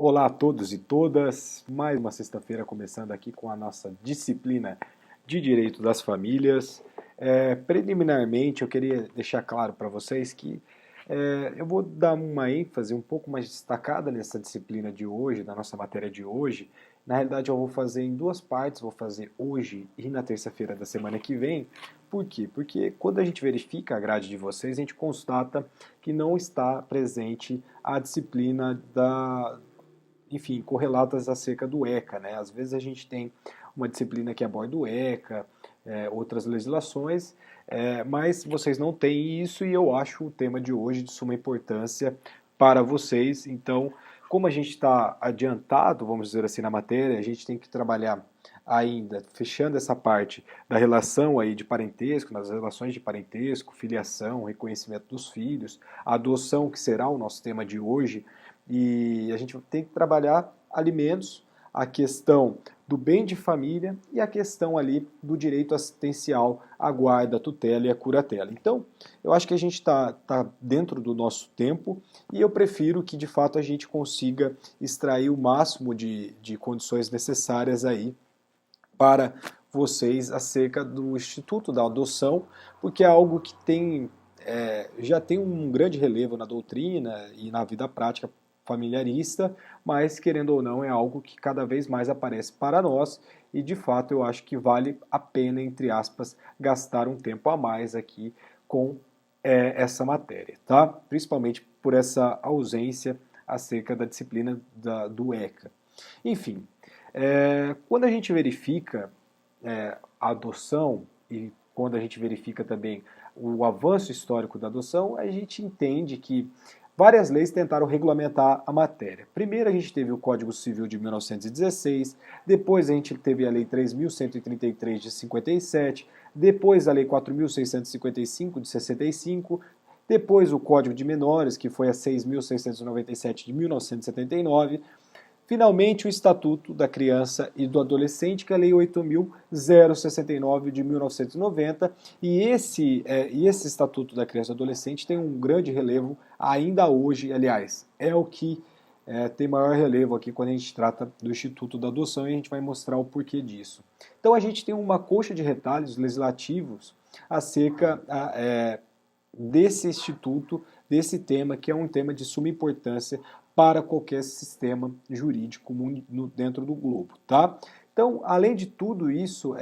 Olá a todos e todas, mais uma sexta-feira começando aqui com a nossa disciplina de Direito das Famílias. Preliminarmente, eu queria deixar claro para vocês que eu vou dar uma ênfase um pouco mais destacada nessa disciplina de hoje, da nossa matéria de hoje. Na realidade, eu vou fazer em duas partes, vou fazer hoje e na terça-feira da semana que vem. Por quê? Porque quando a gente verifica a grade de vocês, a gente constata que não está presente a disciplina enfim, correlatas acerca do ECA, né? Às vezes a gente tem uma disciplina que aborda o ECA, outras legislações, mas vocês não têm isso e eu acho o tema de hoje de suma importância para vocês. Então, como a gente está adiantado, vamos dizer assim, na matéria, a gente tem que trabalhar ainda, fechando essa parte da relação aí de parentesco, nas relações de parentesco, filiação, reconhecimento dos filhos, a adoção, que será o nosso tema de hoje, e a gente tem que trabalhar alimentos, a questão do bem de família e a questão ali do direito assistencial, a guarda, a tutela e a curatela. Então, eu acho que a gente está dentro do nosso tempo e eu prefiro que de fato a gente consiga extrair o máximo de condições necessárias aí para vocês acerca do Instituto da Adoção, porque é algo que já tem um grande relevo na doutrina e na vida prática familiarista, mas querendo ou não é algo que cada vez mais aparece para nós e de fato eu acho que vale a pena, entre aspas, gastar um tempo a mais aqui com essa matéria, tá? Principalmente por essa ausência acerca da disciplina do ECA. Enfim, quando a gente verifica a adoção e quando a gente verifica também o avanço histórico da adoção, a gente entende que várias leis tentaram regulamentar a matéria. Primeiro a gente teve o Código Civil de 1916, depois a gente teve a Lei 3.133 de 57, depois a Lei 4.655 de 65, depois o Código de Menores, que foi a 6.697 de 1979, finalmente, o Estatuto da Criança e do Adolescente, que é a Lei 8.069 de 1990, e esse Estatuto da Criança e do Adolescente tem um grande relevo ainda hoje, aliás, é o que tem maior relevo aqui quando a gente trata do Instituto da Adoção, e a gente vai mostrar o porquê disso. Então a gente tem uma coxa de retalhos legislativos acerca desse instituto, desse tema, que é um tema de suma importância para qualquer sistema jurídico dentro do globo, tá? Então, além de tudo isso,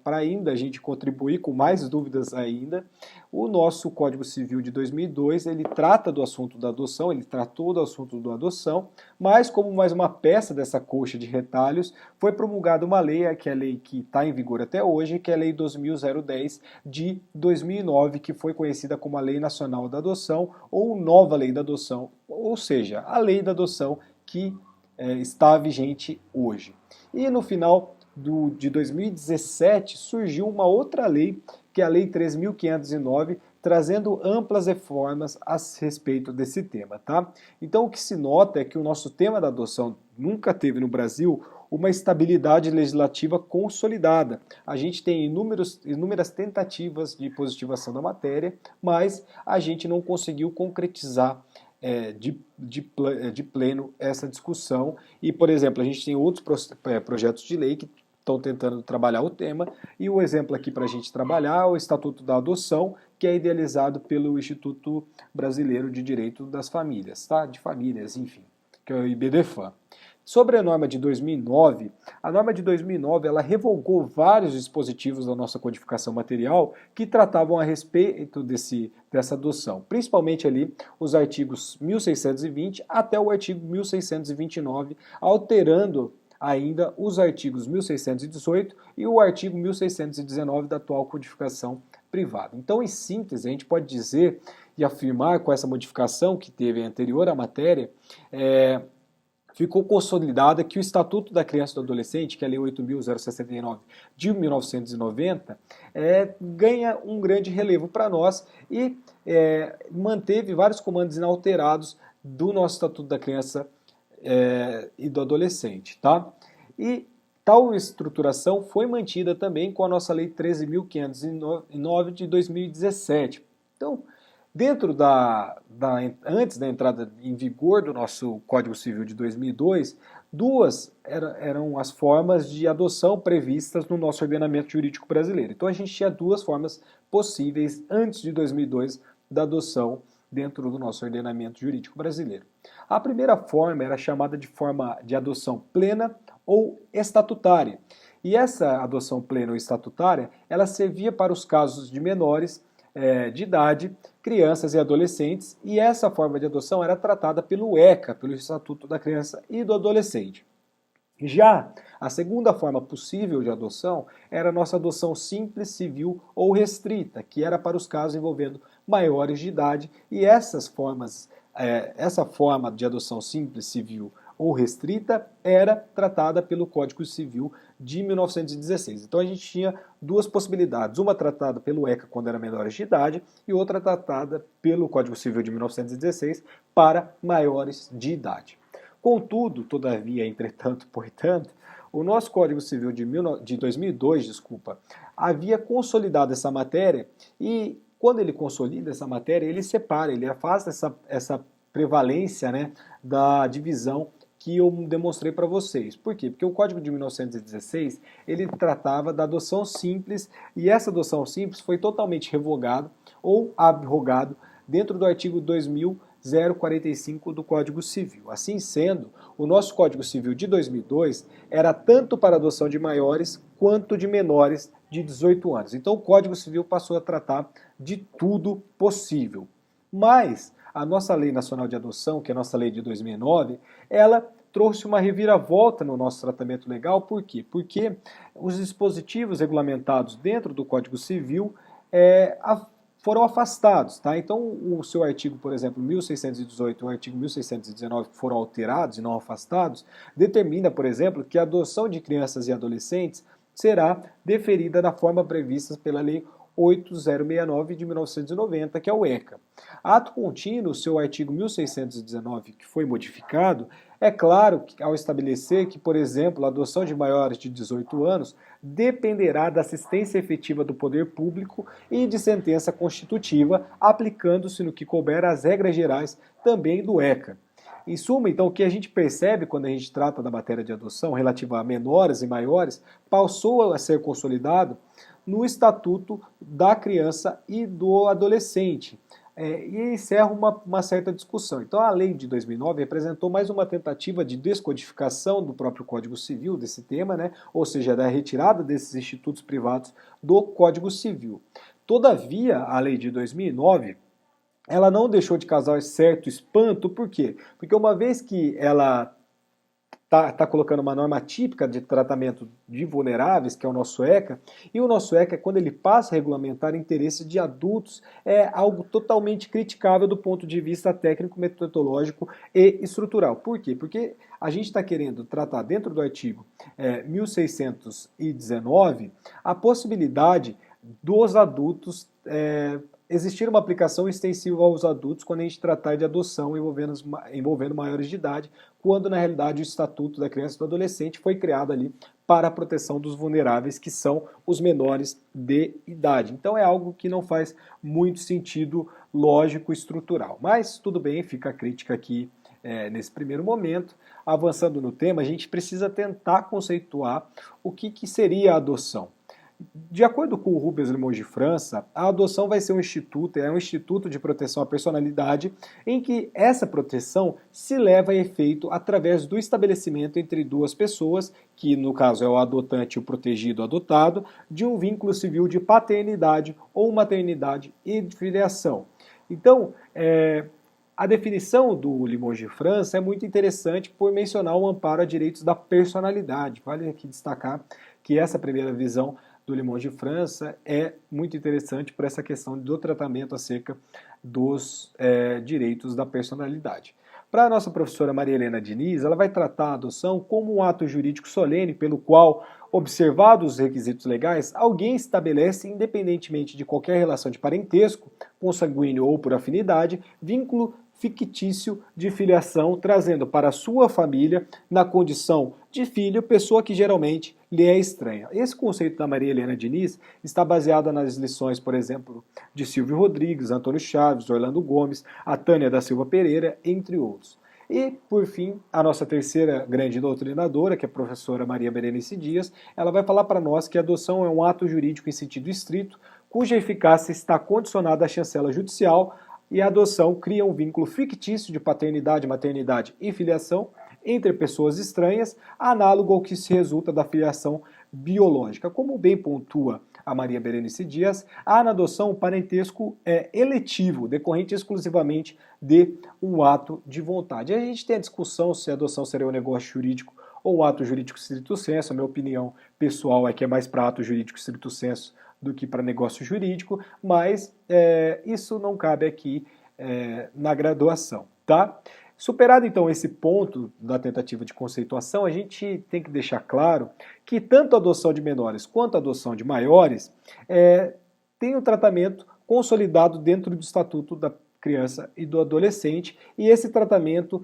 para ainda a gente contribuir com mais dúvidas ainda, o nosso Código Civil de 2002, ele trata do assunto da adoção, ele tratou do assunto da adoção, mas como mais uma peça dessa coxa de retalhos, foi promulgada uma lei, que é a lei que está em vigor até hoje, que é a Lei 2.010 de 2009, que foi conhecida como a Lei Nacional da Adoção ou Nova Lei da Adoção, ou seja, a Lei da Adoção que está vigente hoje. E no final de 2017 surgiu uma outra lei, que é a Lei 3.509, trazendo amplas reformas a respeito desse tema, tá? Então o que se nota é que o nosso tema da adoção nunca teve no Brasil uma estabilidade legislativa consolidada. A gente tem inúmeras tentativas de positivação da matéria, mas a gente não conseguiu concretizar de pleno essa discussão. E, por exemplo, a gente tem outros projetos de lei que estão tentando trabalhar o tema, e o exemplo aqui para a gente trabalhar é o Estatuto da Adoção, que é idealizado pelo Instituto Brasileiro de Direito das Famílias, tá? De famílias, enfim, que é o IBDFAM. Sobre a norma de 2009, a norma de 2009 ela revogou vários dispositivos da nossa codificação material que tratavam a respeito dessa adoção, principalmente ali os artigos 1620 até o artigo 1629, alterando ainda os artigos 1618 e o artigo 1619 da atual codificação privada. Então, em síntese, a gente pode dizer e afirmar com essa modificação que teve anterior à matéria, ficou consolidada que o Estatuto da Criança e do Adolescente, que é a Lei 8.069 de 1990, ganha um grande relevo para nós e manteve vários comandos inalterados do nosso Estatuto da Criança e do Adolescente, tá? E tal estruturação foi mantida também com a nossa Lei 13.509 de 2017. Então, Antes da entrada em vigor do nosso Código Civil de 2002, duas eram as formas de adoção previstas no nosso ordenamento jurídico brasileiro. Então a gente tinha duas formas possíveis antes de 2002 da adoção dentro do nosso ordenamento jurídico brasileiro. A primeira forma era chamada de forma de adoção plena ou estatutária. E essa adoção plena ou estatutária, ela servia para os casos de menores de idade, crianças e adolescentes, e essa forma de adoção era tratada pelo ECA, pelo Estatuto da Criança e do Adolescente. Já a segunda forma possível de adoção era a nossa adoção simples, civil ou restrita, que era para os casos envolvendo maiores de idade, e essa forma de adoção simples, civil ou restrita era tratada pelo Código Civil de 1916. Então a gente tinha duas possibilidades, uma tratada pelo ECA quando era menores de idade e outra tratada pelo Código Civil de 1916 para maiores de idade. Contudo, todavia, entretanto, portanto, o nosso Código Civil de 2002, havia consolidado essa matéria e quando ele consolida essa matéria, ele separa, ele afasta essa prevalência, né, da divisão que eu demonstrei para vocês. Por quê? Porque o Código de 1916, ele tratava da adoção simples, e essa adoção simples foi totalmente revogada ou abrogado dentro do artigo 2045 do Código Civil. Assim sendo, o nosso Código Civil de 2002 era tanto para adoção de maiores quanto de menores de 18 anos. Então o Código Civil passou a tratar de tudo possível. Mas a nossa Lei Nacional de Adoção, que é a nossa lei de 2009, ela trouxe uma reviravolta no nosso tratamento legal. Por quê? Porque os dispositivos regulamentados dentro do Código Civil foram afastados. Tá? Então, o seu artigo, por exemplo, 1618 e o artigo 1619, que foram alterados e não afastados, determina, por exemplo, que a adoção de crianças e adolescentes será deferida da forma prevista pela Lei 8069 de 1990, que é o ECA. Ato contínuo, seu artigo 1619, que foi modificado, é claro que ao estabelecer que, por exemplo, a adoção de maiores de 18 anos dependerá da assistência efetiva do poder público e de sentença constitutiva, aplicando-se no que couber as regras gerais também do ECA. Em suma, então, o que a gente percebe quando a gente trata da matéria de adoção relativa a menores e maiores passou a ser consolidado no Estatuto da Criança e do Adolescente. E encerra uma certa discussão. Então, a lei de 2009 representou mais uma tentativa de descodificação do próprio Código Civil, desse tema, né? Ou seja, da retirada desses institutos privados do Código Civil. Todavia, a lei de 2009, ela não deixou de causar certo espanto. Por quê? Porque uma vez que ela está colocando uma norma típica de tratamento de vulneráveis, que é o nosso ECA, e o nosso ECA, quando ele passa a regulamentar interesses de adultos, é algo totalmente criticável do ponto de vista técnico, metodológico e estrutural. Por quê? Porque a gente está querendo tratar dentro do artigo 1619 a possibilidade dos adultos existir uma aplicação extensiva aos adultos quando a gente tratar de adoção envolvendo maiores de idade, quando na realidade o Estatuto da Criança e do Adolescente foi criado ali para a proteção dos vulneráveis, que são os menores de idade. Então é algo que não faz muito sentido lógico e estrutural. Mas tudo bem, fica a crítica aqui nesse primeiro momento. Avançando no tema, a gente precisa tentar conceituar o que seria a adoção. De acordo com o Rubens Limões de França, a adoção vai ser um instituto de proteção à personalidade, em que essa proteção se leva a efeito através do estabelecimento entre duas pessoas, que no caso é o adotante e o protegido adotado, de um vínculo civil de paternidade ou maternidade e de filiação. Então, a definição do Limões de França é muito interessante por mencionar o amparo a direitos da personalidade. Vale aqui destacar que essa primeira visão do Limões de França é muito interessante por essa questão do tratamento acerca dos direitos da personalidade. Para a nossa professora Maria Helena Diniz, ela vai tratar a adoção como um ato jurídico solene pelo qual, observados os requisitos legais, alguém estabelece, independentemente de qualquer relação de parentesco, consanguíneo ou por afinidade, vínculo fictício de filiação, trazendo para a sua família, na condição de filho, pessoa que geralmente lhe é estranha. Esse conceito da Maria Helena Diniz está baseado nas lições, por exemplo, de Silvio Rodrigues, Antônio Chaves, Orlando Gomes, a Tânia da Silva Pereira, entre outros. E, por fim, a nossa terceira grande doutrinadora, que é a professora Maria Berenice Dias, ela vai falar para nós que a adoção é um ato jurídico em sentido estrito, cuja eficácia está condicionada à chancela judicial, e a adoção cria um vínculo fictício de paternidade, maternidade e filiação entre pessoas estranhas, análogo ao que se resulta da filiação biológica. Como bem pontua a Maria Berenice Dias, há na adoção o parentesco eletivo, decorrente exclusivamente de um ato de vontade. E a gente tem a discussão se a adoção seria um negócio jurídico ou um ato jurídico stricto sensu. A minha opinião pessoal é que é mais para ato jurídico stricto sensu do que para negócio jurídico, mas isso não cabe aqui na graduação, tá? Superado então esse ponto da tentativa de conceituação, a gente tem que deixar claro que tanto a adoção de menores quanto a adoção de maiores tem um tratamento consolidado dentro do Estatuto da Criança e do Adolescente, e esse tratamento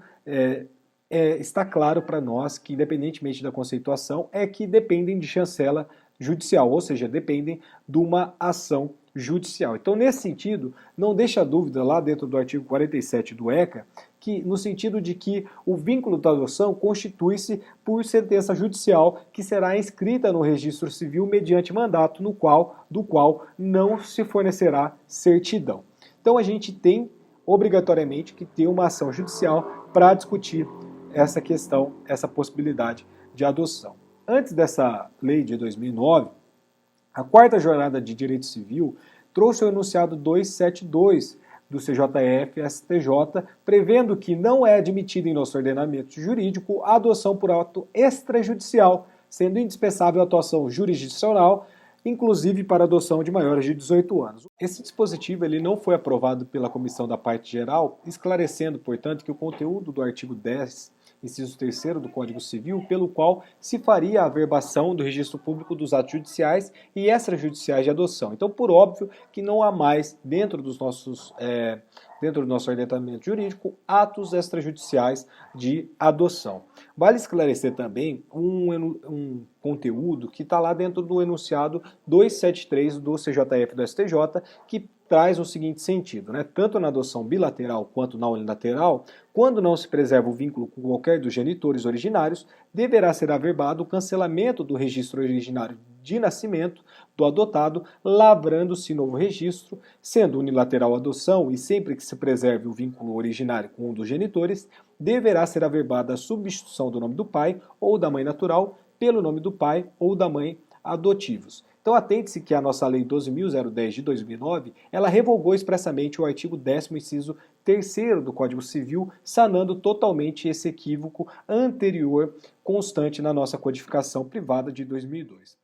está claro para nós que, independentemente da conceituação, que dependem de chancela judicial, ou seja, dependem de uma ação judicial. Então, nesse sentido, não deixa dúvida lá dentro do artigo 47 do ECA, que no sentido de que o vínculo da adoção constitui-se por sentença judicial que será inscrita no registro civil mediante mandato do qual não se fornecerá certidão. Então, a gente tem obrigatoriamente que ter uma ação judicial para discutir essa questão, essa possibilidade de adoção. Antes dessa lei de 2009, a quarta jornada de direito civil trouxe o enunciado 272 do CJF-STJ, prevendo que não é admitida em nosso ordenamento jurídico a adoção por ato extrajudicial, sendo indispensável a atuação jurisdicional, inclusive para adoção de maiores de 18 anos. Esse dispositivo ele não foi aprovado pela Comissão da Parte Geral, esclarecendo, portanto, que o conteúdo do artigo 10, inciso 3º do Código Civil, pelo qual se faria a averbação do registro público dos atos judiciais e extrajudiciais de adoção. Então, por óbvio que não há mais, dentro do nosso ordenamento jurídico, atos extrajudiciais de adoção. Vale esclarecer também um conteúdo que está lá dentro do enunciado 273 do CJF do STJ, que traz o seguinte sentido, né? Tanto na adoção bilateral quanto na unilateral, quando não se preserva o vínculo com qualquer dos genitores originários, deverá ser averbado o cancelamento do registro originário de nascimento do adotado, lavrando-se novo registro, sendo unilateral a adoção e sempre que se preserve o vínculo originário com um dos genitores, deverá ser averbada a substituição do nome do pai ou da mãe natural pelo nome do pai ou da mãe adotivos. Então atente-se que a nossa Lei 12.010 de 2009, ela revogou expressamente o artigo 10º, inciso 3º do Código Civil, sanando totalmente esse equívoco anterior constante na nossa codificação privada de 2002.